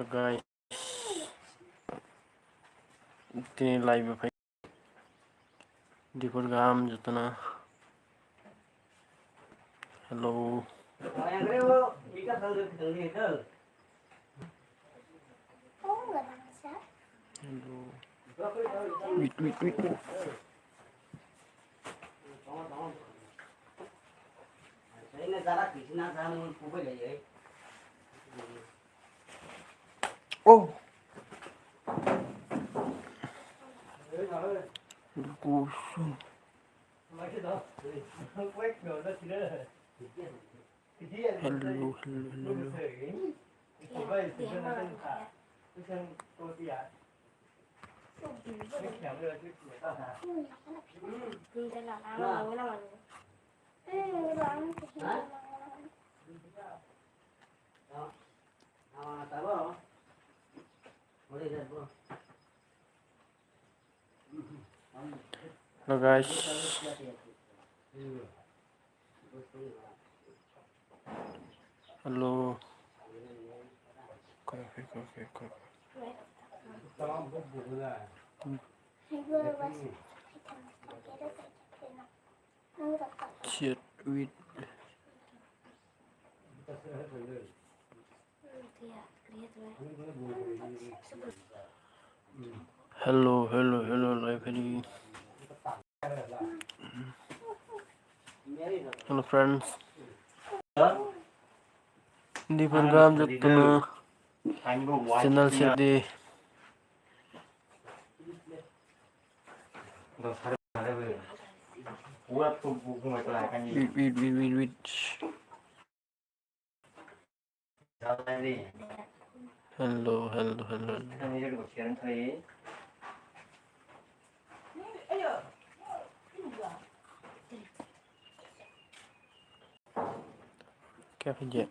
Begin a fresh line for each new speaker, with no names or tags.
Hello guys, tini live pa di program jatana. Hello. Hello. Wait. Oh. Kusum. Hello. Hello guys. Hello. Coffee. Chat with. Hello live ini. Hello friends. Di program jatana channel sidi. Wait. Hello. क्या कीजिए?